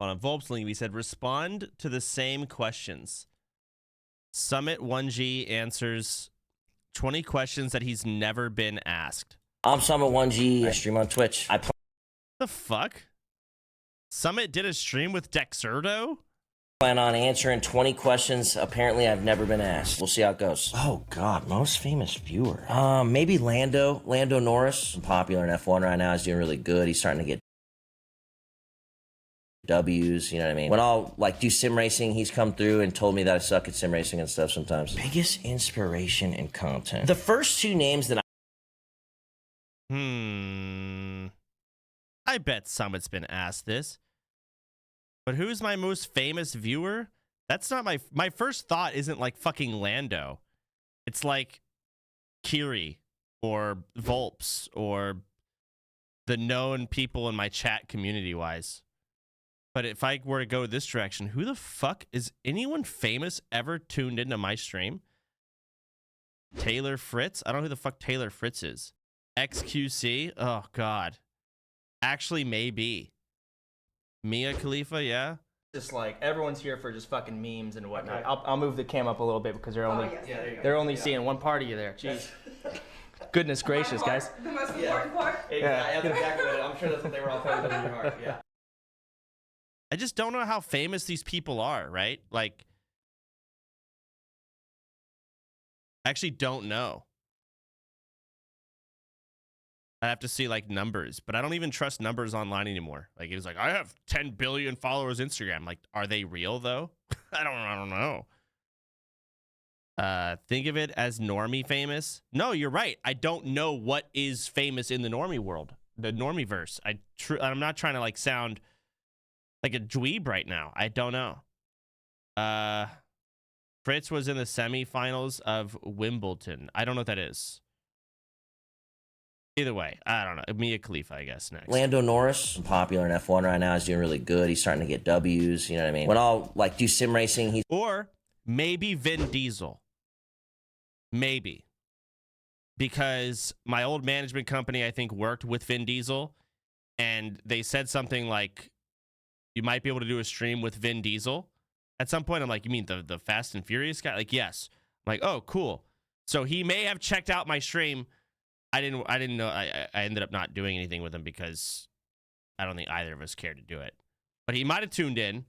On a Volps link, we said respond to the same questions. Summit 1G answers 20 questions that he's never been asked. I'm Summit 1G. I stream on Twitch. The fuck? Summit did a stream with Dexerto? Plan on answering 20 questions. Apparently, I've never been asked. We'll see how it goes. Oh God, most famous viewer. Maybe Lando Norris. Popular in F1 right now. He's doing really good. He's starting to get W's, you know what I mean? When I'll like do sim racing, he's come through and told me that I suck at sim racing and stuff sometimes. Biggest inspiration and content. The first two names that I bet Summit's been asked this. But who's my most famous viewer? That's not my first thought isn't like fucking Lando. It's like Kiri or Volps or the known people in my chat community wise. But if I were to go this direction, who the fuck is anyone famous ever tuned into my stream? Taylor Fritz? I don't know who the fuck Taylor Fritz is. XQC? Oh, God. Actually, maybe. Mia Khalifa, yeah? Just like everyone's here for just fucking memes and whatnot. Okay. I'll move the cam up a little bit because they're only seeing one part of you there. Jeez. Goodness gracious, guys. The most important part? Yeah, that's exactly what I'm sure that's what they were all telling you in your heart. Yeah. I just don't know how famous these people are, right? Like, I actually don't know. I have to see like numbers, but I don't even trust numbers online anymore. Like, it was like, I have 10 billion followers Instagram. Like, are they real though? I don't know. Think of it as normie famous. No, you're right. I don't know what is famous in the normie world, the normie verse. I'm not trying to like sound like a dweeb right now. I don't know. Fritz was in the semifinals of Wimbledon. I don't know what that is. Either way, I don't know. Mia Khalifa, I guess, next. Lando Norris, popular in F1 right now. He's doing really good. He's starting to get W's, you know what I mean? When I'll like do sim racing, or maybe Vin Diesel. Maybe. Because my old management company, I think, worked with Vin Diesel, and they said something like, you might be able to do a stream with Vin Diesel. At some point, I'm like, you mean the Fast and Furious guy? Like, yes. I'm like, oh, cool. So he may have checked out my stream. I didn't know. I ended up not doing anything with him because I don't think either of us cared to do it. But he might have tuned in.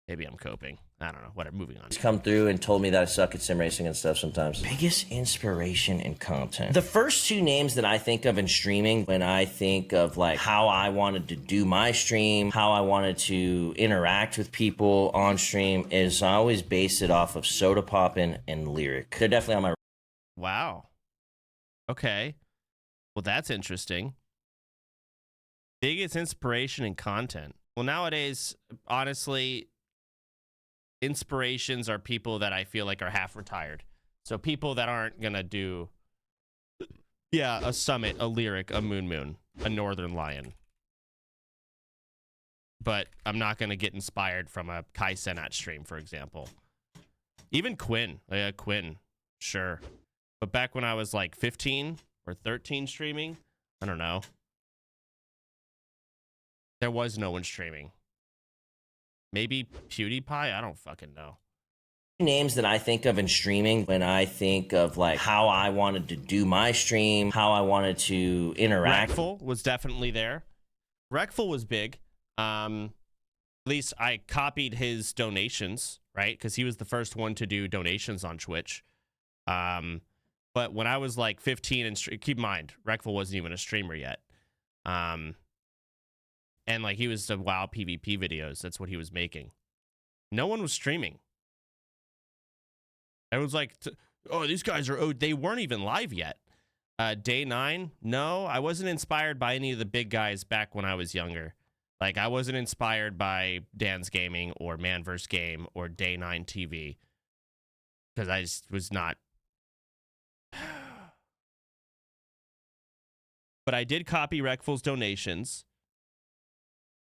Maybe I'm coping. I don't know. Whatever. Moving on. He's come through and told me that I suck at sim racing and stuff sometimes. Biggest inspiration and content. The first two names that I think of in streaming when I think of like how I wanted to do my stream, how I wanted to interact with people on stream is I always base it off of Sodapoppin and Lyric. They're definitely on my... Wow. Okay. Well, that's interesting. Biggest inspiration and content. Well, nowadays, honestly, inspirations are people that I feel like are half retired. So people that aren't going to do, yeah, a Summit, a Lyric, a Moon, a Northern Lion. But I'm not going to get inspired from a Kai Cenat stream, for example. Even Quinn. Quinn, sure. But back when I was like 15 or 13 streaming, I don't know. There was no one streaming. Maybe PewDiePie? I don't fucking know. Names that I think of in streaming when I think of like how I wanted to do my stream, how I wanted to interact. Reckful was definitely there. Reckful was big. At least I copied his donations, right? Because he was the first one to do donations on Twitch. But when I was like 15 and keep in mind, Reckful wasn't even a streamer yet. And like he was the WoW PvP videos. That's what he was making. No one was streaming. Everyone's like, oh, these guys are, oh, they weren't even live yet. Day 9, no, I wasn't inspired by any of the big guys back when I was younger. Like I wasn't inspired by Dan's Gaming or Man vs. Game or Day 9 TV. Because I just was not. But I did copy Reckful's donations.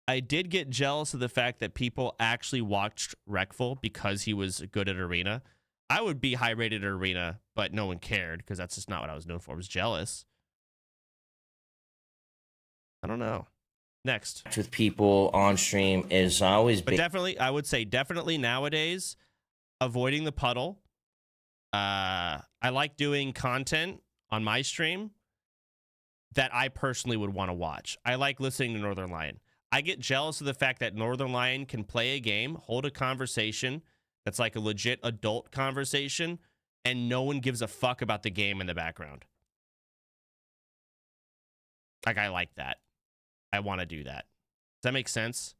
I did get jealous of the fact that people actually watched Reckful because he was good at Arena. I would be high rated at Arena, but no one cared because that's just not what I was known for. I was jealous. I don't know. Next. With people on stream is always But definitely, I would say definitely nowadays, avoiding the puddle. I like doing content on my stream that I personally would want to watch. I like listening to Northern Lion. I get jealous of the fact that Northern Lion can play a game, hold a conversation that's like a legit adult conversation, and no one gives a fuck about the game in the background. Like, I like that. I want to do that. Does that make sense?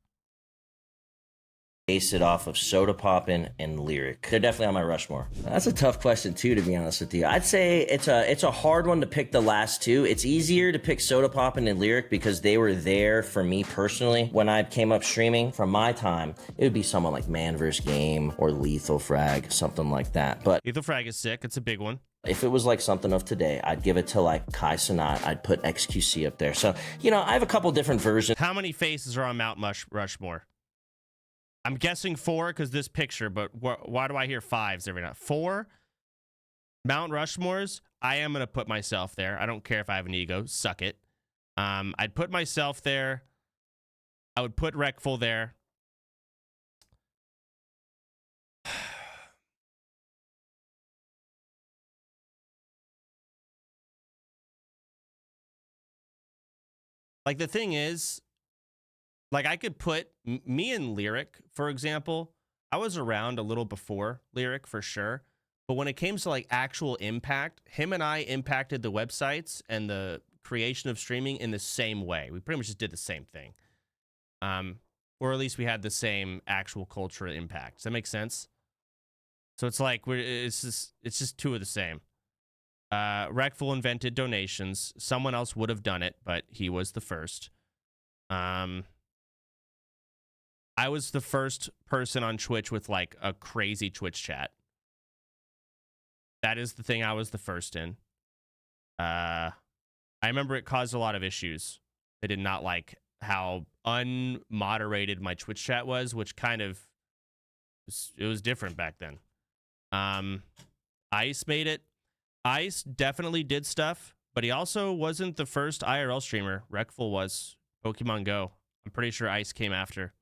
base it off of Sodapoppin and Lyric. They're definitely on my Rushmore. That's a tough question too, to be honest with you. I'd say it's a hard one to pick the last two. It's easier to pick Sodapoppin and Lyric because they were there for me personally. When I came up streaming from my time, it would be someone like Man vs. Game or Lethal Frag, something like that. But Lethal Frag is sick. It's a big one. if it was like something of today, I'd give it to like Kai Cenat. I'd put XQC up there. So, you know, I have a couple different versions. How many faces are on Mount Rushmore? I'm guessing 4 because this picture, but why do I hear 5s every night? 4 Mount Rushmores. I am going to put myself there. I don't care if I have an ego. Suck it. I'd put myself there. I would put Wreckful there. Like, the thing is, like, I could put me and Lyric, for example. I was around a little before Lyric for sure. But when it came to like actual impact, him and I impacted the websites and the creation of streaming in the same way. We pretty much just did the same thing. Or at least we had the same actual cultural impact. Does that make sense? So it's like it's just two of the same. Wreckful invented donations. Someone else would have done it, but he was the first. I was the first person on Twitch with like a crazy Twitch chat. That is the thing I was the first in. I remember it caused a lot of issues. They did not like how unmoderated my Twitch chat was, which kind of it was different back then. Ice made it. Ice definitely did stuff, but he also wasn't the first IRL streamer. Wreckful was. Pokemon Go. I'm pretty sure Ice came after.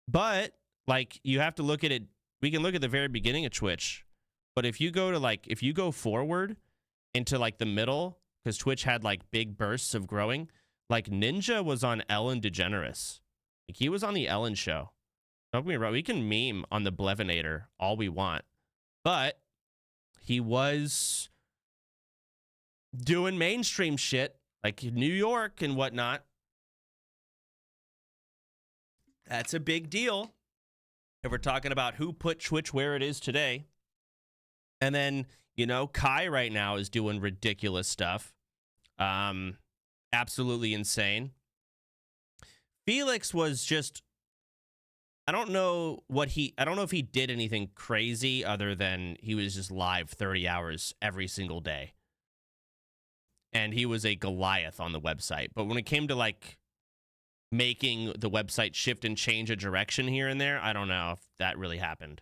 But like you have to look at it. We can look at the very beginning of Twitch, but if you go to like if you go forward into like the middle, because Twitch had like big bursts of growing, like Ninja was on Ellen DeGeneres. Like he was on the Ellen show. Don't get me wrong, we can meme on the Blevinator all we want, but he was doing mainstream shit like New York and whatnot. That's a big deal if we're talking about who put Twitch where it is today. And then, you know, Kai right now is doing ridiculous stuff. Absolutely insane. Felix was just, I don't know if he did anything crazy other than he was just live 30 hours every single day. And he was a Goliath on the website. But when it came to like making the website shift and change a direction here and there, I don't know if that really happened.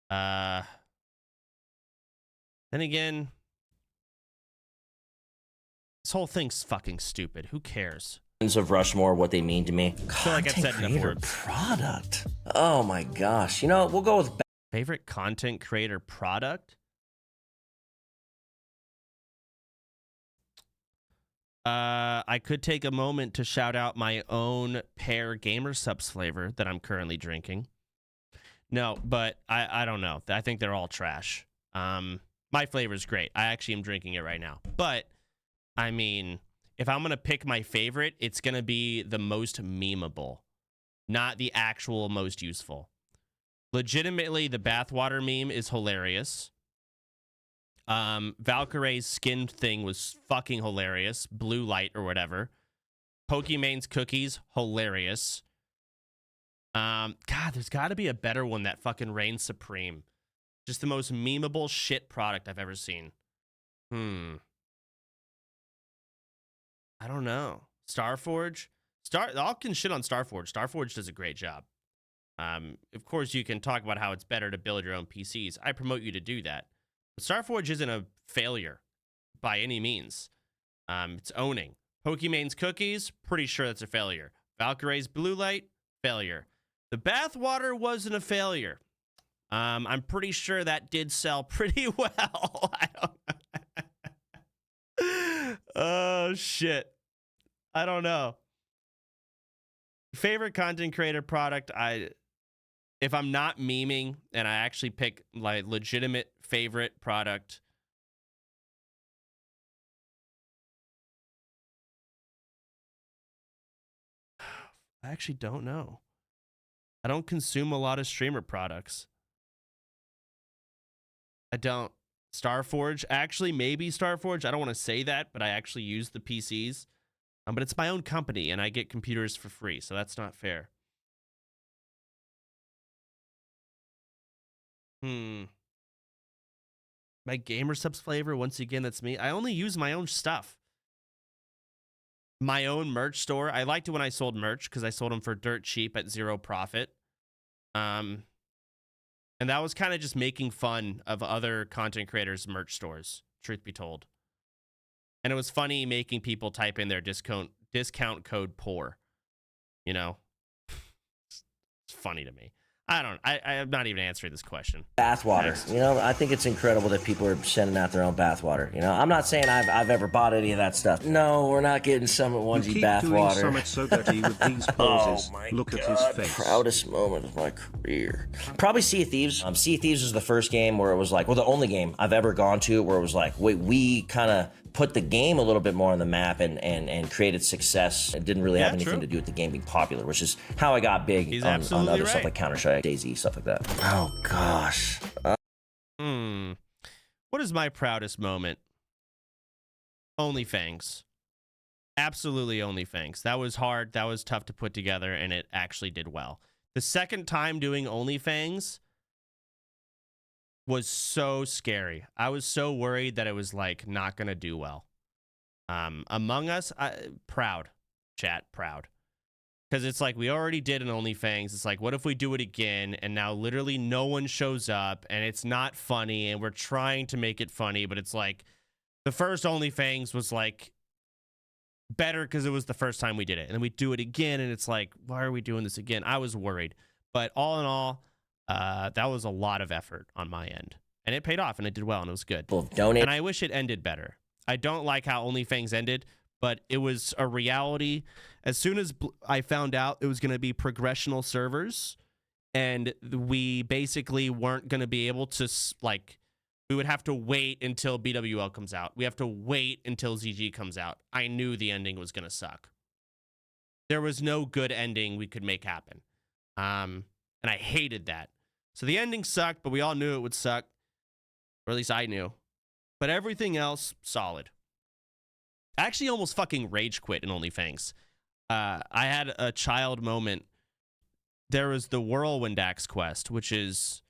Then again, this whole thing's fucking stupid. Who cares? Of Rushmore, what they mean to me. I feel like I've said enough words. Product. Oh my gosh. You know, we'll go with favorite content creator product. I could take a moment to shout out my own pear gamer subs flavor that I'm currently drinking. No, but I don't know. I think they're all trash. My flavor's great. I actually am drinking it right now. But I mean, if I'm gonna pick my favorite, it's gonna be the most memeable, not the actual most useful. Legitimately, the bathwater meme is hilarious. Valkyrie's skin thing was fucking hilarious. Blue light or whatever. Pokemon's cookies, hilarious. God, there's got to be a better one that fucking reigns supreme. Just the most memeable shit product I've ever seen. I don't know. Starforge? Y'all can shit on Starforge. Starforge does a great job. Of course, you can talk about how it's better to build your own PCs. I promote you to do that. But Starforge isn't a failure by any means. It's owning. Pokemon's Cookies, pretty sure that's a failure. Valkyrie's Blue Light, failure. The bathwater wasn't a failure. I'm pretty sure that did sell pretty well. I don't. Oh shit. I don't know. Favorite content creator product. If I'm not memeing and I actually pick like legitimate favorite product. I actually don't know. I don't consume a lot of streamer products. I don't. Starforge, actually, maybe Starforge. I don't want to say that, but I actually use the PCs. But it's my own company, and I get computers for free, so that's not fair. My gamer subs flavor, once again, that's me. I only use my own stuff. My own merch store. I liked it when I sold merch because I sold them for dirt cheap at zero profit. And that was kind of just making fun of other content creators' merch stores, truth be told. And it was funny making people type in their discount code POOR. You know? It's funny to me. I'm not even answering this question. Bathwater. You know, I think it's incredible that people are sending out their own bathwater. You know, I'm not saying I've ever bought any of that stuff. No, we're not getting Summit Onesie bathwater. Summit so dirty with these poses. Oh my Look God. at his face. Proudest moment of my career. Probably Sea of Thieves. Sea of Thieves was the first game where it was like, well, the only game I've ever gone to where it was like, wait, we kind of put the game a little bit more on the map and created success. It didn't really have anything to do with the game being popular, which is how I got big on other stuff like Counter-Strike, DayZ, stuff like that. Oh, gosh. What is my proudest moment? OnlyFans. Absolutely OnlyFans. That was hard. That was tough to put together, and it actually did well. The second time doing OnlyFans was so scary. I was so worried that it was like not gonna do well. Among Us, proud, chat, proud, because it's like we already did an OnlyFans. It's like, what if we do it again? And now literally no one shows up, and it's not funny, and we're trying to make it funny, but it's like the first OnlyFans was like better because it was the first time we did it, and then we do it again, and it's like, why are we doing this again? I was worried, but all in all. That was a lot of effort on my end, and it paid off, and it did well, and it was good. And I wish it ended better. I don't like how OnlyFans ended, but it was a reality. As soon as I found out it was going to be progressional servers, and we basically weren't going to be able to, like, we would have to wait until BWL comes out. We have to wait until ZG comes out. I knew the ending was going to suck. There was no good ending we could make happen. And I hated that. So the ending sucked, but we all knew it would suck. Or at least I knew. But everything else, solid. I actually almost fucking rage quit in OnlyFans. I had a child moment. There was the Whirlwind Axe quest, which is...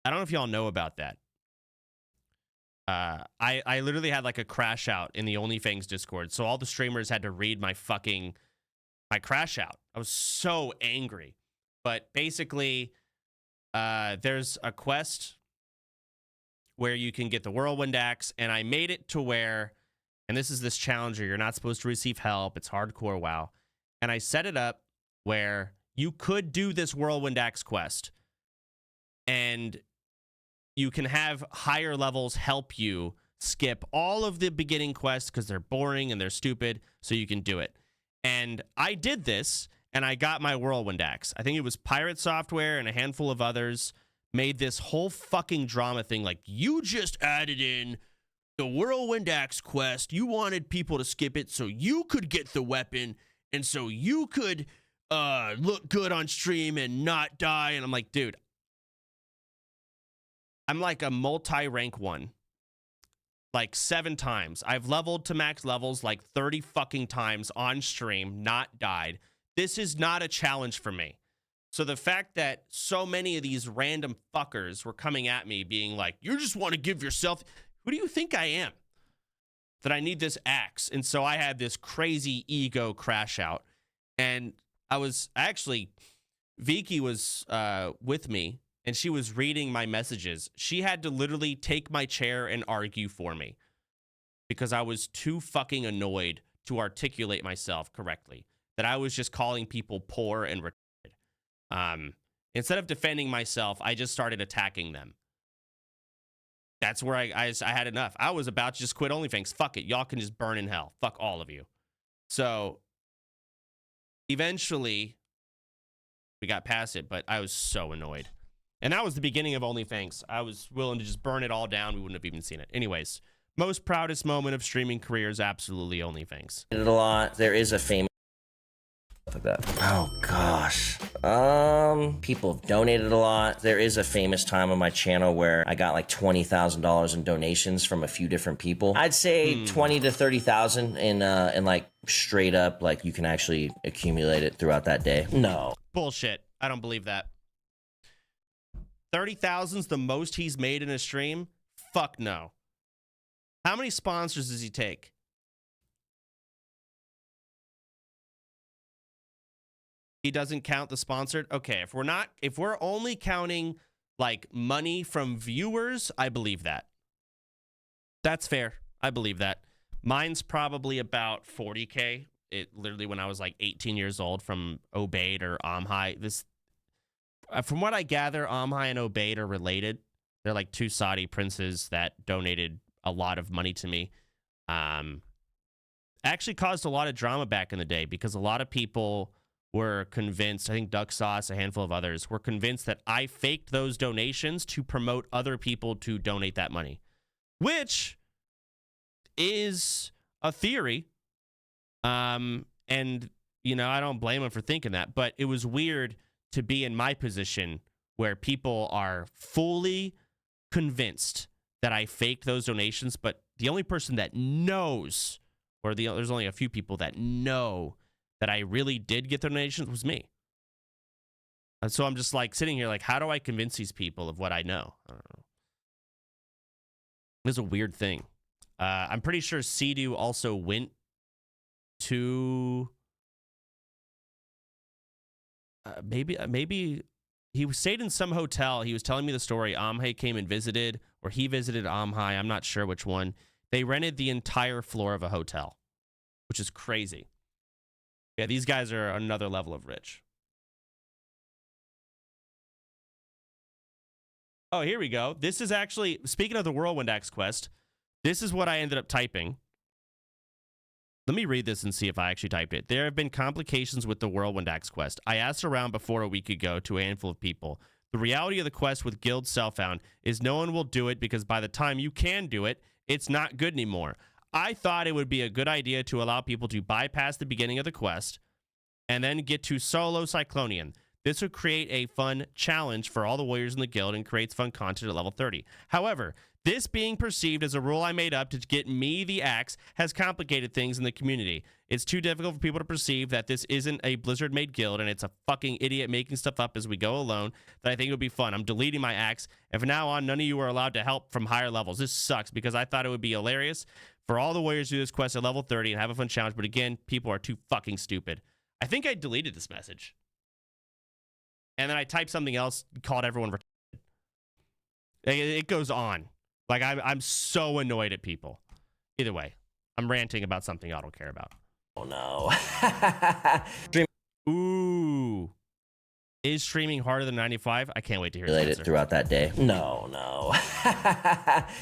I don't know if y'all know about that. I literally had like a crash out in the OnlyFans Discord. So all the streamers had to read my crash out. I was so angry. But basically... there's a quest where you can get the Whirlwind Axe, and I made it to where, and this is this challenger, you're not supposed to receive help, it's hardcore WoW, and I set it up where you could do this Whirlwind Axe quest, and you can have higher levels help you skip all of the beginning quests because they're boring and they're stupid, so you can do it. And I did this, and I got my Whirlwind Axe. I think it was Pirate Software and a handful of others made this whole fucking drama thing. Like, you just added in the Whirlwind Axe quest. You wanted people to skip it so you could get the weapon and so you could look good on stream and not die. And I'm like, dude, I'm like a multi-rank one. Like 7 times. I've leveled to max levels like 30 fucking times on stream, not died. This is not a challenge for me. So the fact that so many of these random fuckers were coming at me being like, you just want to give yourself... Who do you think I am? That I need this axe. And so I had this crazy ego crash out. And I was actually... Vicky was with me, and she was reading my messages. She had to literally take my chair and argue for me. because I was too fucking annoyed to articulate myself correctly. That I was just calling people poor and retarded. Instead of defending myself, I just started attacking them. That's where I had enough. I was about to just quit OnlyFans. Fuck it. Y'all can just burn in hell. Fuck all of you. So eventually we got past it, but I was so annoyed. And that was the beginning of OnlyFans. I was willing to just burn it all down. We wouldn't have even seen it. Anyways, most proudest moment of streaming career is absolutely OnlyFans. It a lot. There is a famous like that. Oh gosh. People have donated a lot. There is a famous time on my channel where I got like $20,000 in donations from a few different people. I'd say 20 to 30,000 in like straight up, like you can actually accumulate it throughout that day. No. Bullshit. I don't believe that. 30,000's the most he's made in a stream? Fuck no. How many sponsors does he take? He doesn't count the sponsored? Okay, if we're only counting like money from viewers, I believe that. That's fair. I believe that. Mine's probably about 40K. It literally when I was like 18 years old from Obaid or Amhai. This from what I gather, Amhai and Obaid are related. They're like two Saudi princes that donated a lot of money to me. Actually caused a lot of drama back in the day because a lot of people were convinced, I think Duck Sauce, a handful of others, were convinced that I faked those donations to promote other people to donate that money, which is a theory. And, you know, I don't blame them for thinking that, but it was weird to be in my position where people are fully convinced that I faked those donations, but the only person that knows, or there's only a few people that know that I really did get the donations was me. And so I'm just like sitting here like, how do I convince these people of what I know? I don't know. It's a weird thing. I'm pretty sure Sea-Doo also went to maybe he stayed in some hotel. He was telling me the story. Amhai came and visited, or he visited Amhai. I'm not sure which one. They rented the entire floor of a hotel, which is crazy. Yeah, these guys are another level of rich. Oh, here we go. This is actually, speaking of the Whirlwind Axe quest, this is what I ended up typing. Let me read this and see if I actually typed it. There have been complications with the Whirlwind Axe quest. I asked around before a week ago to a handful of people. The reality of the quest with Guild Self-Found is no one will do it because by the time you can do it, it's not good anymore. I thought it would be a good idea to allow people to bypass the beginning of the quest and then get to solo Cyclonian. This would create a fun challenge for all the warriors in the guild and creates fun content at level 30. However, this being perceived as a rule I made up to get me the axe has complicated things in the community. It's too difficult for people to perceive that this isn't a Blizzard-made guild and it's a fucking idiot making stuff up as we go alone that I think it would be fun. I'm deleting my axe, and from now on, none of you are allowed to help from higher levels. This sucks because I thought it would be hilarious for all the warriors to do this quest at level 30 and have a fun challenge, but again, people are too fucking stupid. I think I deleted this message. And then I typed something else, called everyone retarded. It goes on. Like, I'm so annoyed at people. Either way, I'm ranting about something I don't care about. Oh, no. Ooh. Is streaming harder than 95? I can't wait to hear the answer. Throughout that day. No.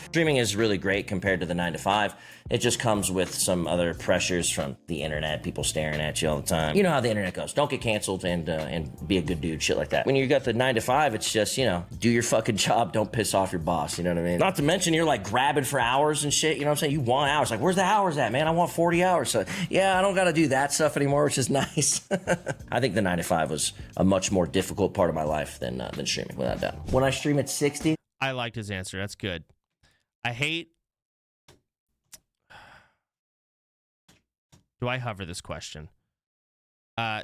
Streaming is really great compared to the 9 to 5. It just comes with some other pressures from the internet, people staring at you all the time. You know how the internet goes. Don't get canceled and be a good dude, shit like that. When you got the 9 to 5, it's just, you know, do your fucking job, don't piss off your boss, you know what I mean? Not to mention you're like grabbing for hours and shit, you know what I'm saying? You want hours. Like, where's the hours at, man? I want 40 hours. So, yeah, I don't gotta do that stuff anymore, which is nice. I think the 9 to 5 was a much more difficult part of my life than streaming, without doubt. When I stream at 60, I liked his answer. That's good. I hate. Do I hover this question?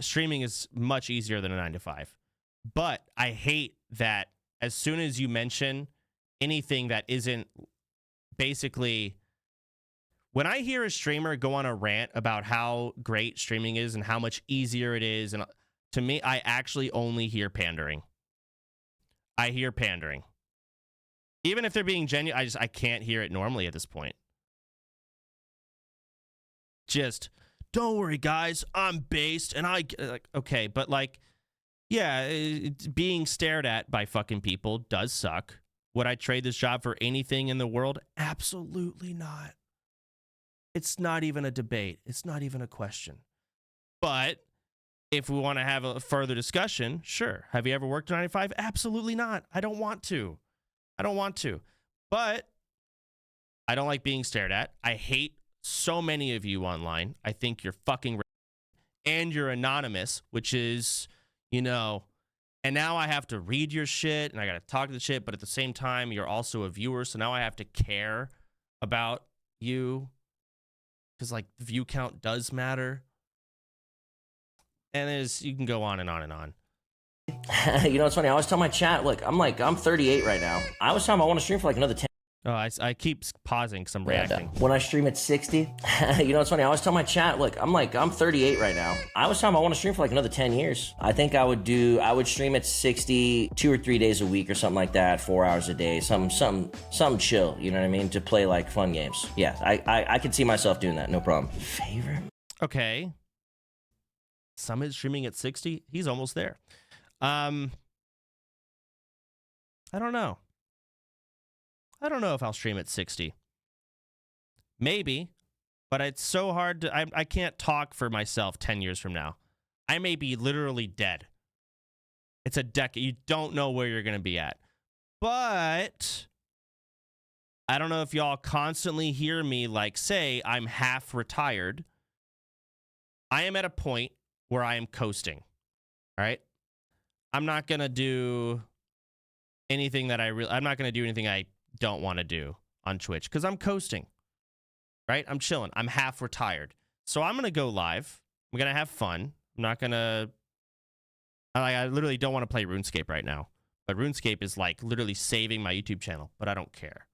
Streaming is much easier than a 9 to 5, but I hate that as soon as you mention anything that isn't basically. When I hear a streamer go on a rant about how great streaming is and how much easier it is, and to me, I actually only hear pandering. I hear pandering. Even if they're being genuine, I can't hear it normally at this point. just, don't worry, guys, I'm based, and I like, okay, but like, yeah, being stared at by fucking people does suck. Would I trade this job for anything in the world? Absolutely not. It's not even a debate. It's not even a question. But if we want to have a further discussion, sure. Have you ever worked a 9 to 5? Absolutely not. I don't want to. I don't want to. But I don't like being stared at. I hate so many of you online. I think you're fucking and you're anonymous, which is, you know, and now I have to read your shit and I got to talk to the shit, but at the same time, you're also a viewer. So now I have to care about you because like the view count does matter. And you can go on and on and on. You know, it's funny. I always tell my chat, look, I'm 38 right now. I always tell them I want to stream for like another 10. Oh, I keep pausing because I'm reacting. When I stream at 60, you know, it's funny. I always tell my chat, look, I'm 38 right now. I always tell them I want to stream for like another 10 years. I think I would stream at 60, 2 or 3 days a week or something like that, 4 hours a day, something chill, you know what I mean? To play like fun games. Yeah, I could see myself doing that, no problem. Favorite? Okay. Summit streaming at 60? He's almost there. I don't know. I don't know if I'll stream at 60. Maybe, but it's so hard to... I can't talk for myself 10 years from now. I may be literally dead. It's a decade. You don't know where you're going to be at. But I don't know if y'all constantly hear me like say I'm half retired. I am at a point where I am coasting. All right? I'm not going to do anything that I'm not going to do anything I don't want to do on Twitch because I'm coasting. Right? I'm chilling. I'm half retired. So I'm going to go live. I'm going to have fun. I'm not going to... I literally don't want to play RuneScape right now. But RuneScape is like literally saving my YouTube channel, but I don't care.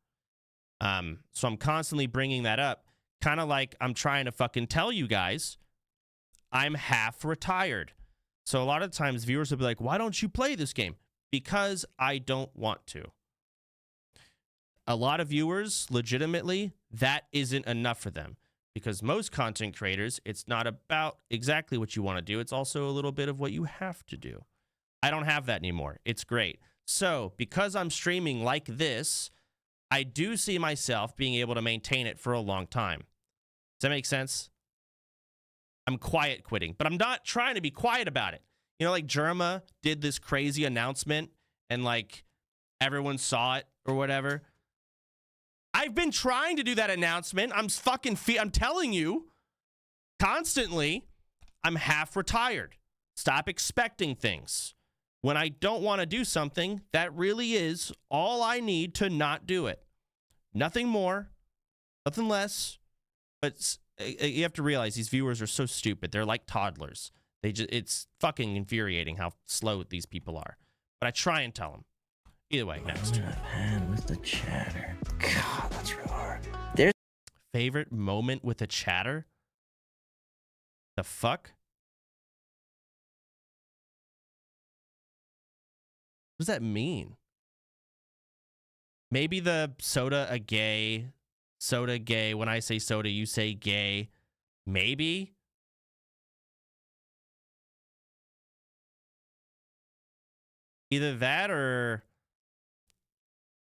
So I'm constantly bringing that up. Kind of like I'm trying to fucking tell you guys I'm half retired. So a lot of times viewers will be like, why don't you play this game? Because I don't want to. A lot of viewers, legitimately, that isn't enough for them. Because most content creators, it's not about exactly what you want to do. It's also a little bit of what you have to do. I don't have that anymore. It's great. So because I'm streaming like this, I do see myself being able to maintain it for a long time. Does that make sense? I'm quiet quitting, but I'm not trying to be quiet about it. You know, like Jerma did this crazy announcement and like everyone saw it or whatever. I've been trying to do that announcement. I'm telling you constantly, I'm half retired. Stop expecting things. When I don't want to do something, that really is all I need to not do it. Nothing more, nothing less. But you have to realize these viewers are so stupid. They're like toddlers. It's fucking infuriating how slow these people are. But I try and tell them. Either way, next. Man with the chatter. God, that's real hard. Favorite moment with a chatter? The fuck? What does that mean? Maybe the soda gay. When I say soda, you say gay. Maybe. Either that or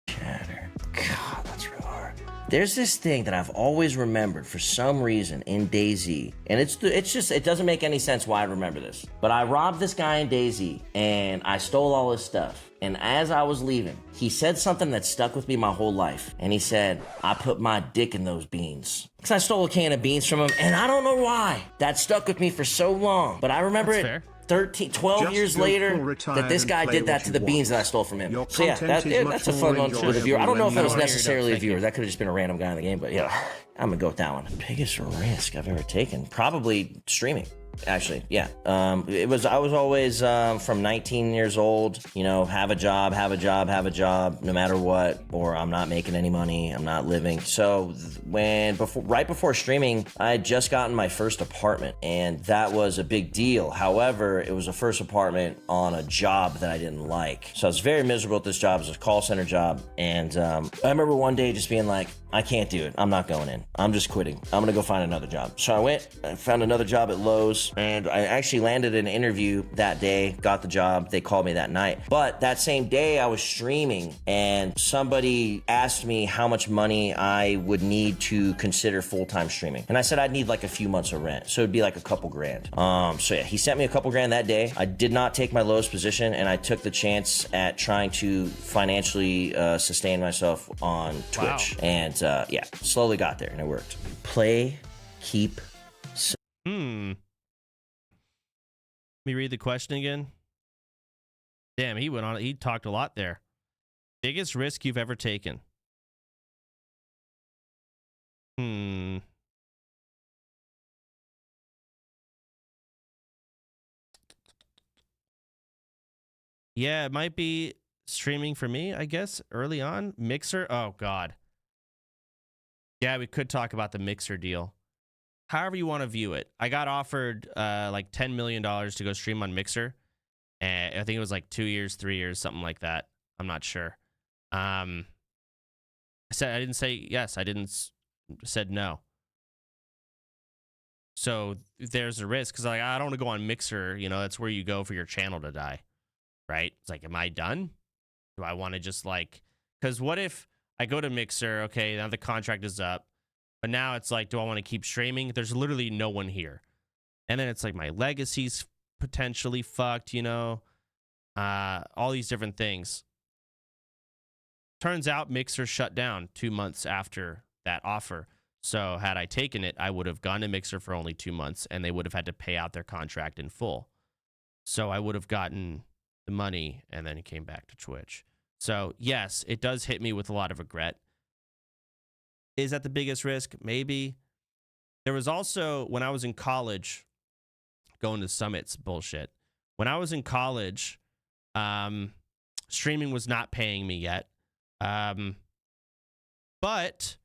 chatter. God, that's real hard. There's this thing that I've always remembered for some reason in DayZ, and it's just, it doesn't make any sense why I remember this. But I robbed this guy in DayZ, and I stole all his stuff. And as I was leaving, he said something that stuck with me my whole life. And he said, I put my dick in those beans. Because I stole a can of beans from him, and I don't know why. That stuck with me for so long. But I remember That's it fair. 12 years later that this guy did that to the beans that I stole from him. So yeah, that's a fun one with a viewer. I don't know if it was necessarily a viewer. That could have just been a random guy in the game, but yeah, I'm gonna go with that one. Biggest risk I've ever taken? Probably streaming. Actually, yeah. I was always from 19 years old, you know, have a job, no matter what, or I'm not making any money, I'm not living. So right before streaming, I had just gotten my first apartment, and that was a big deal. However, it was a first apartment on a job that I didn't like. So I was very miserable at this job. It was a call center job, and I remember one day just being like, I can't do it. I'm not going in. I'm just quitting. I'm gonna go find another job. So I found another job at Lowe's, and I actually landed an interview that day, got the job. They called me that night. But that same day I was streaming, and somebody asked me how much money I would need to consider full-time streaming. And I said I'd need like a few months of rent. So it'd be like a couple grand. So yeah, he sent me a couple grand that day. I did not take my Lowe's position, and I took the chance at trying to financially sustain myself on Twitch. Wow. And yeah, slowly got there, and it worked. Play, keep. Let me read the question again. Damn, he went on. He talked a lot there. Biggest risk you've ever taken? Yeah, it might be streaming for me, I guess, early on. Mixer? Oh, God. Yeah, we could talk about the Mixer deal. However you want to view it. I got offered like $10 million to go stream on Mixer. And I think it was like 2 years, 3 years, something like that. I'm not sure. I didn't say yes. I said no. So there's a risk because like I don't want to go on Mixer. You know, that's where you go for your channel to die, right? It's like, am I done? Do I want to just like? Because what if I go to Mixer? Okay, now the contract is up, but now it's like, do I want to keep streaming? There's literally no one here, and then it's like my legacy's potentially fucked. You know, all these different things. Turns out Mixer shut down 2 months after that offer. So had I taken it, I would have gone to Mixer for only 2 months, and they would have had to pay out their contract in full. So I would have gotten the money, and then it came back to Twitch. So yes, it does hit me with a lot of regret. Is that the biggest risk? Maybe. There was also, when I was in college, going to summits, bullshit. When I was in college, streaming was not paying me yet. But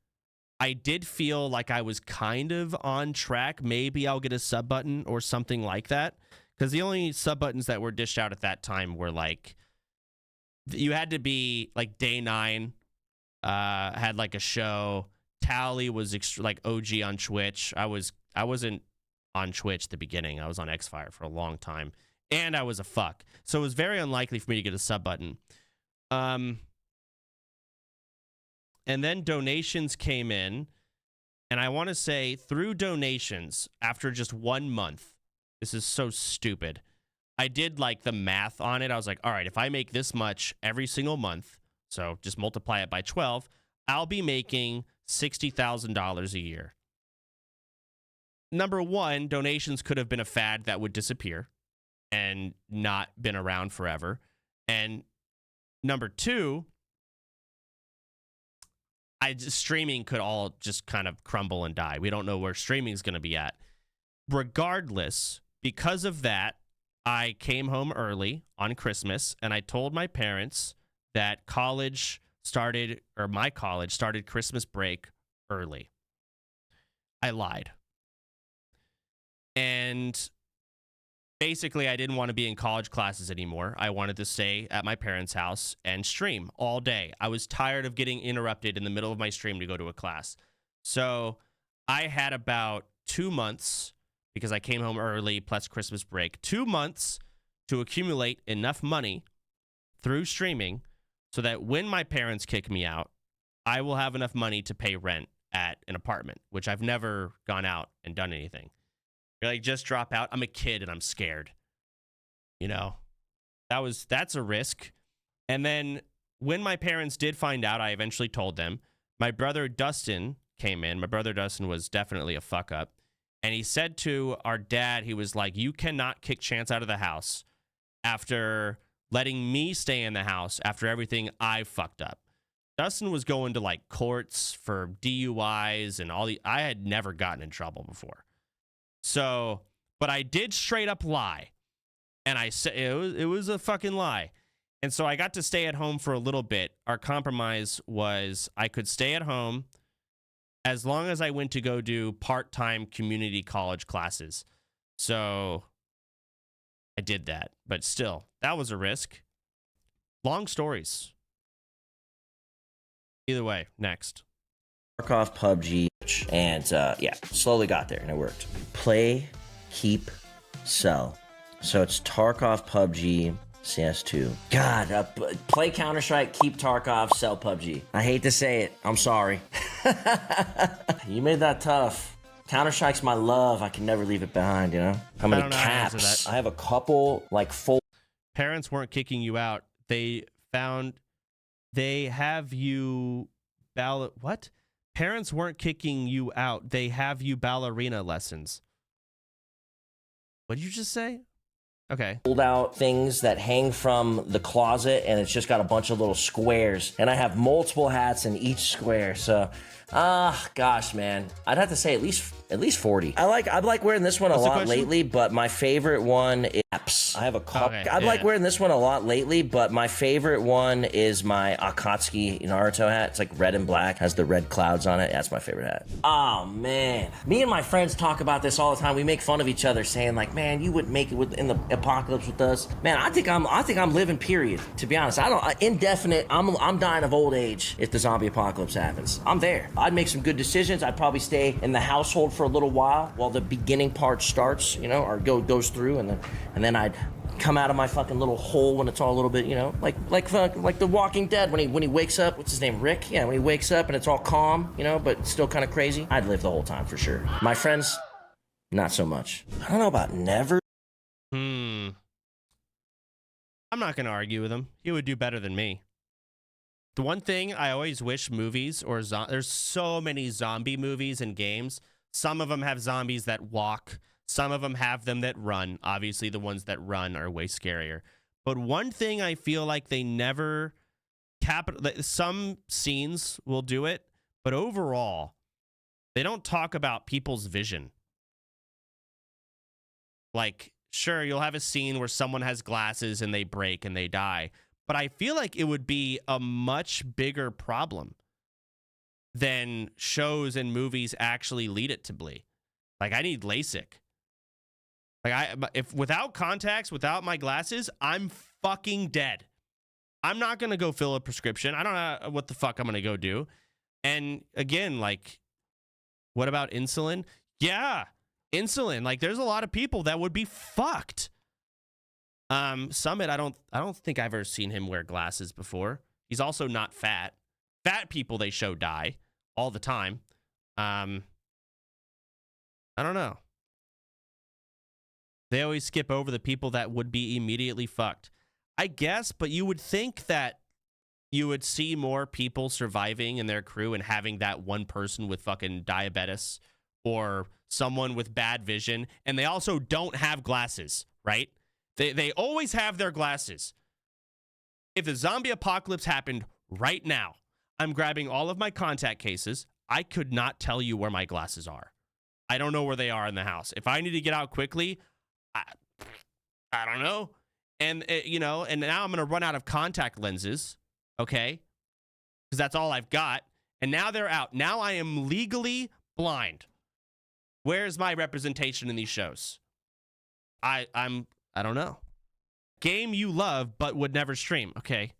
I did feel like I was kind of on track. Maybe I'll get a sub button or something like that. Because the only sub buttons that were dished out at that time were like, you had to be like day 9, had like a show. Tally was like OG on Twitch. I wasn't on Twitch at the beginning. I was on Xfire for a long time. And I was a fuck. So it was very unlikely for me to get a sub button. And then donations came in, and I want to say through donations, after just 1 month, this is so stupid. I did like the math on it. I was like, all right, if I make this much every single month, so just multiply it by 12, I'll be making $60,000 a year. Number one, donations could have been a fad that would disappear and not been around forever. And number two, streaming could all just kind of crumble and die. We don't know where streaming is going to be at. Regardless, because of that, I came home early on Christmas, and I told my parents that my college started Christmas break early. I lied. And basically, I didn't want to be in college classes anymore. I wanted to stay at my parents' house and stream all day. I was tired of getting interrupted in the middle of my stream to go to a class. So I had about 2 months, because I came home early, plus Christmas break, 2 months to accumulate enough money through streaming so that when my parents kick me out, I will have enough money to pay rent at an apartment, which I've never gone out and done anything. You're like, just drop out. I'm a kid and I'm scared. You know, that's a risk. And then when my parents did find out, I eventually told them. My brother Dustin came in. My brother Dustin was definitely a fuck up. And he said to our dad, he was like, you cannot kick Chance out of the house after letting me stay in the house after everything I fucked up. Dustin was going to like courts for DUIs and I had never gotten in trouble before. So But I did straight up lie. And I said it was a fucking lie. And so I got to stay at home for a little bit. Our compromise was I could stay at home as long as I went to go do part-time community college classes. So I did that. But still, that was a risk. Long stories. Either way, next. Tarkov, PUBG, and yeah, slowly got there and it worked. Play, keep, sell. So it's Tarkov, PUBG, CS2. God, play Counter-Strike, keep Tarkov, sell PUBG. I hate to say it. I'm sorry. You made that tough. Counter-Strike's my love. I can never leave it behind, you know? How many caps? I have a couple, like, full. Parents weren't kicking you out. They have you what? Parents weren't kicking you out. They have you ballerina lessons. What did you just say? Okay. Pulled out things that hang from the closet, and it's just got a bunch of little squares. And I have multiple hats in each square. So, gosh, man, I'd have to say at least 40. I like wearing this one a lot lately, but my favorite one is I have a couple. Okay, I like wearing this one a lot lately, but my favorite one is my Akatsuki Naruto hat. It's like red and black, has the red clouds on it. That's my favorite hat. Oh man, me and my friends talk about this all the time. We make fun of each other, saying like, "Man, you wouldn't make it in the apocalypse with us." Man, I think I'm living. Period. To be honest, indefinite. I'm dying of old age if the zombie apocalypse happens. I'm there. I'd make some good decisions. I'd probably stay in the household for a little while the beginning part starts, you know, or goes through, and then I'd come out of my fucking little hole when it's all a little bit, you know, like The Walking Dead when he wakes up. What's his name? Rick? Yeah, when he wakes up and it's all calm, you know, but still kind of crazy. I'd live the whole time for sure. My friends, not so much. I don't know about never. I'm not gonna argue with him. He would do better than me. The one thing I always wish movies or there's so many zombie movies and games. Some of them have zombies that walk. Some of them have them that run. Obviously, the ones that run are way scarier. But one thing I feel like they never some scenes will do it, but overall, they don't talk about people's vision. Like, sure, you'll have a scene where someone has glasses and they break and they die. But I feel like it would be a much bigger problem than shows and movies actually lead it to be. Like, I need LASIK. Like, if without contacts, without my glasses, I'm fucking dead. I'm not going to go fill a prescription. I don't know what the fuck I'm going to go do. And again, like, what about insulin? Yeah, insulin. Like, there's a lot of people that would be fucked. Summit, I don't think I've ever seen him wear glasses before. He's also not fat. Fat people they show die all the time. I don't know. They always skip over the people that would be immediately fucked. I guess, but you would think that you would see more people surviving in their crew and having that one person with fucking diabetes or someone with bad vision, and they also don't have glasses, right? They always have their glasses. If the zombie apocalypse happened right now, I'm grabbing all of my contact cases. I could not tell you where my glasses are. I don't know where they are in the house. If I need to get out quickly, I don't know. And, you know, and now I'm going to run out of contact lenses, okay? Because that's all I've got. And now they're out. Now I am legally blind. Where's my representation in these shows? I don't know. Game you love but would never stream. Okay.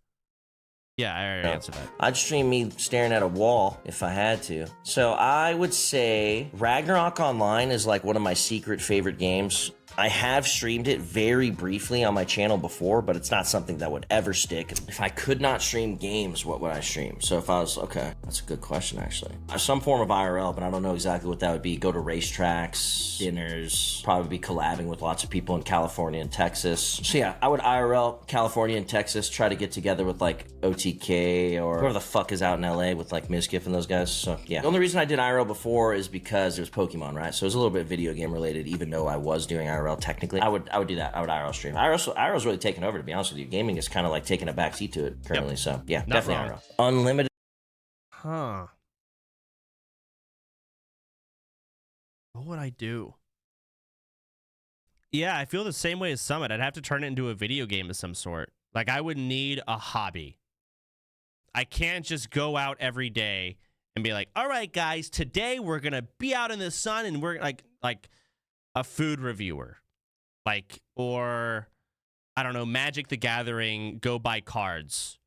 Yeah, I already answered that. I'd stream me staring at a wall if I had to. So I would say Ragnarok Online is like one of my secret favorite games. I have streamed it very briefly on my channel before, but it's not something that would ever stick. If I could not stream games, what would I stream? So if I was, okay, that's a good question, actually. Some form of IRL, but I don't know exactly what that would be. Go to racetracks, dinners, probably be collabing with lots of people in California and Texas. So yeah, I would IRL California and Texas, try to get together with like OTK or whoever the fuck is out in LA with like Mizkif and those guys. So yeah, the only reason I did IRL before is because it was Pokemon, right? So it was a little bit video game related, even though I was doing IRL technically. I would do that. I would IRL stream. IRL's really taken over, to be honest with you. Gaming is kind of like taking a backseat to it currently. Yep. So yeah, not definitely wrong. IRL. Unlimited. Huh. What would I do? Yeah, I feel the same way as Summit. I'd have to turn it into a video game of some sort. Like, I would need a hobby. I can't just go out every day and be like, all right, guys, today we're going to be out in the sun and we're like a food reviewer. Like, or, I don't know, Magic the Gathering, go buy cards.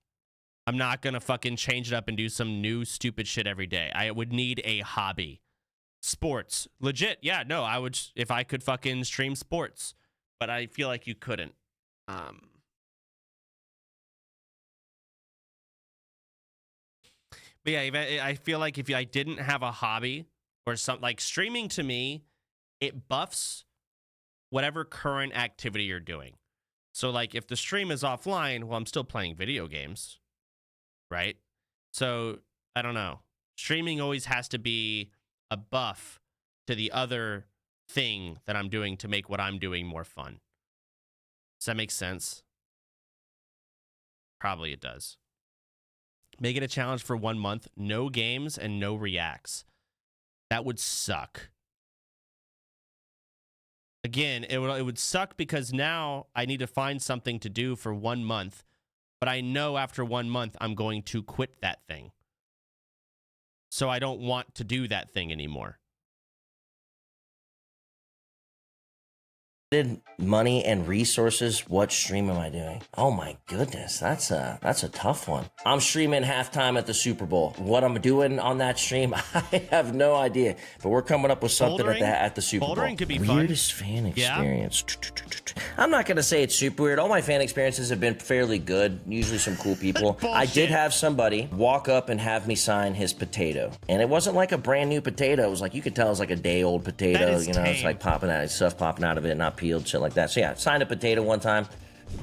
I'm not going to fucking change it up and do some new stupid shit every day. I would need a hobby. Sports. Legit. Yeah, no, I would, if I could fucking stream sports. But I feel like you couldn't. But yeah, I feel like if I didn't have a hobby or something, like streaming to me, it buffs whatever current activity you're doing. So like if the stream is offline, well, I'm still playing video games, right? So I don't know. Streaming always has to be a buff to the other thing that I'm doing to make what I'm doing more fun. Does that make sense? Probably it does. Make it a challenge for 1 month. No games and no reacts. That would suck. Again, it would suck because now I need to find something to do for 1 month. But I know after 1 month, I'm going to quit that thing. So I don't want to do that thing anymore. Money and resources. What stream am I doing? Oh my goodness, that's a tough one. I'm streaming halftime at the Super Bowl. What I'm doing on that stream, I have no idea. But we're coming up with something at the Super Bowl. Bouldering could be fun. Weirdest fan experience. I'm not gonna say it's super weird. All my fan experiences have been fairly good. Usually some cool people. I did have somebody walk up and have me sign his potato, and it wasn't like a brand new potato. It was like, you could tell it was like a day old potato. You know, tame. it's like popping out, stuff popping out of it, not peeled, shit like that. So yeah, signed a potato one time.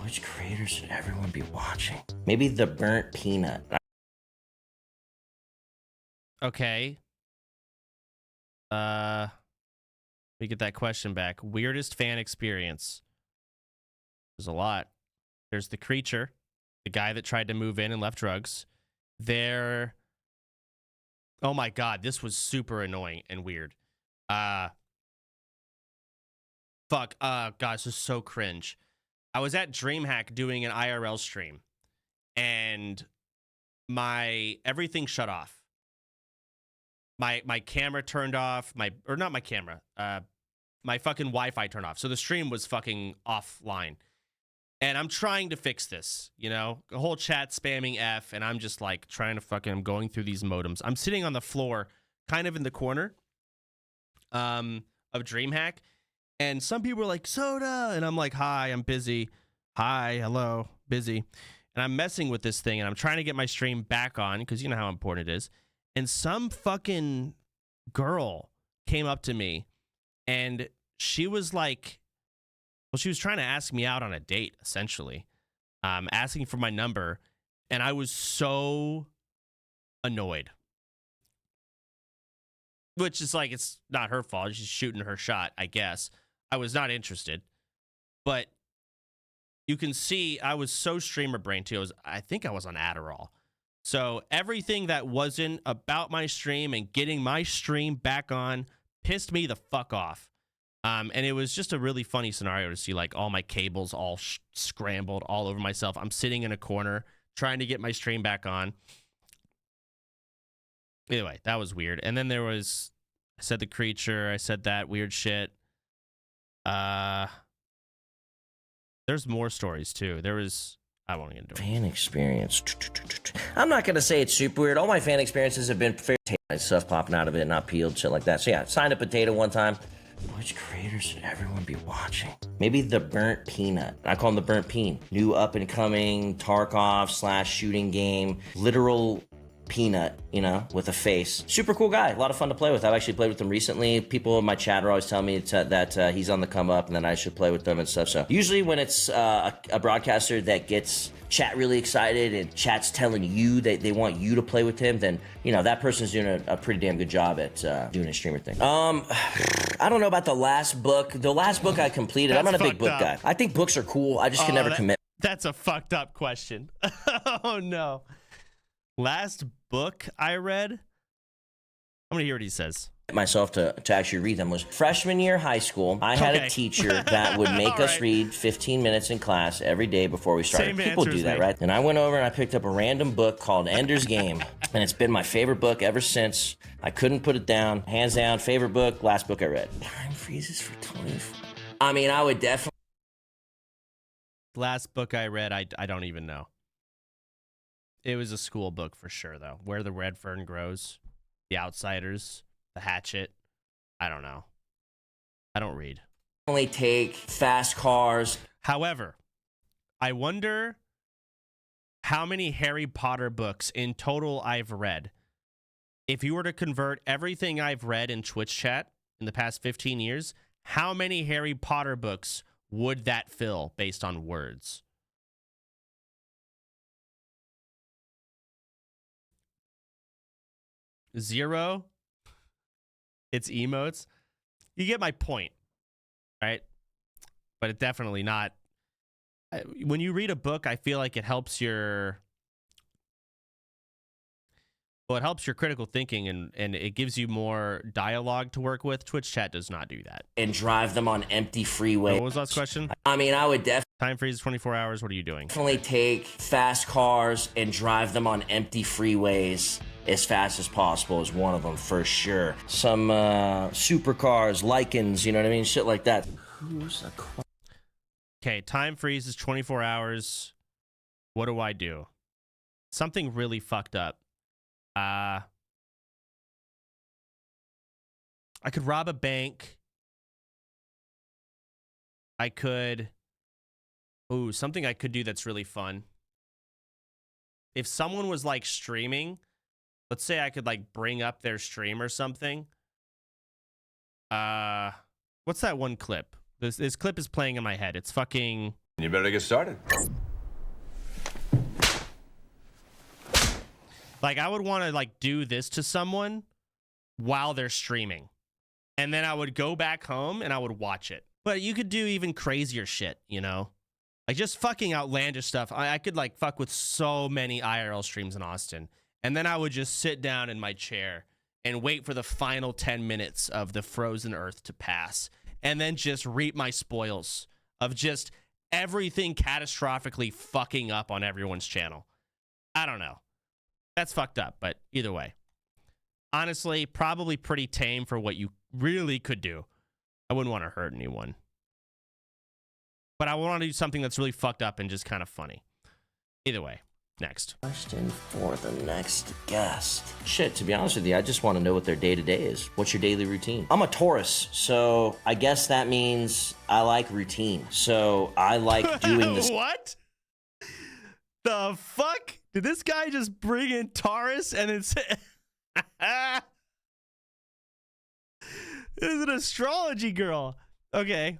Which creators should everyone be watching? Maybe the burnt peanut. Okay. We get that question back. Weirdest fan experience. There's a lot. There's the creature, the guy that tried to move in and left drugs. Oh my God, this was super annoying and weird. God, this is so cringe. I was at DreamHack doing an IRL stream, and everything shut off. My camera turned off. My fucking Wi-Fi turned off. So the stream was fucking offline. And I'm trying to fix this, you know, the whole chat spamming F, and I'm just like I'm going through these modems. I'm sitting on the floor, kind of in the corner of DreamHack, and some people are like, Soda, and I'm like, hi, I'm busy. Hi, hello, busy. And I'm messing with this thing, and I'm trying to get my stream back on, because you know how important it is. And some fucking girl came up to me, and she was like, well, she was trying to ask me out on a date, essentially, asking for my number, and I was so annoyed. Which is like, it's not her fault. She's shooting her shot, I guess. I was not interested. But you can see I was so streamer brain too. I think I was on Adderall. So everything that wasn't about my stream and getting my stream back on pissed me the fuck off. And it was just a really funny scenario to see like all my cables all scrambled all over myself. I'm sitting in a corner trying to get my stream back on. Anyway, that was weird. And then I said the creature, I said that weird shit. There's more stories too. I won't get into it. Fan experience. I'm not gonna say it's super weird. All my fan experiences have been fair. Stuff popping out of it, not peeled, shit like that. So yeah, signed a potato one time. Which creators should everyone be watching? Maybe the burnt peanut. I call him the burnt peen. New up and coming Tarkov / shooting game. Literal peanut, you know, with a face. Super cool guy. A lot of fun to play with. I've actually played with him recently. People in my chat are always telling me that he's on the come up and that I should play with them and stuff. So usually when it's a broadcaster that gets chat really excited and chat's telling you that they want you to play with him, then, you know, that person's doing a pretty damn good job at doing a streamer thing. I don't know about the last book. The last book I completed, I'm not a big book guy. I think books are cool. I just can never commit. That's a fucked up question. Oh no. Last book I read. I'm gonna hear what he says. myself to actually read them was freshman year high school. I had a teacher that would make us read 15 minutes in class every day before we started. People do that, right? And I went over and I picked up a random book called Ender's Game, and it's been my favorite book ever since. I couldn't put it down. Hands down, favorite book, last book I read. Time freezes for 24. I mean, I would definitely. Last book I read, I don't even know. It was a school book for sure, though. Where the Red Fern Grows, The Outsiders, The Hatchet. I don't know. I don't read. Only take fast cars. However, I wonder how many Harry Potter books in total I've read. If you were to convert everything I've read in Twitch chat in the past 15 years, how many Harry Potter books would that fill based on words? Zero. It's emotes. You get my point, right? But it definitely not. When you read a book, I feel like it helps your. Well, it helps your critical thinking and it gives you more dialogue to work with. Twitch chat does not do that. And drive them on empty freeways. What was the last question? I mean, I would definitely. Time freeze 24 hours. What are you doing? Definitely take fast cars and drive them on empty freeways as fast as possible is one of them for sure. Some supercars, Lycans, you know what I mean? Shit like that. Who's a Okay, time freeze is 24 hours. What do I do? Something really fucked up. I could rob a bank. I could. Ooh, something I could do that's really fun. If someone was like streaming, let's say I could like bring up their stream or something. What's that one clip? This clip is playing in my head. It's fucking. You better get started. Like I would want to like do this to someone while they're streaming. And then I would go back home and I would watch it. But you could do even crazier shit, you know? Like just fucking outlandish stuff. I could like fuck with so many IRL streams in Austin. And then I would just sit down in my chair and wait for the final 10 minutes of the frozen earth to pass. And then just reap my spoils of just everything catastrophically fucking up on everyone's channel. I don't know. That's fucked up, but either way. Honestly, probably pretty tame for what you really could do. I wouldn't want to hurt anyone. But I want to do something that's really fucked up and just kind of funny. Either way, next. Question for the next guest. Shit, to be honest with you, I just want to know what their day-to-day is. What's your daily routine? I'm a Taurus, so I guess that means I like routine. So I like doing this. What? The fuck? Did this guy just bring in Taurus and it's... This is an astrology girl. Okay.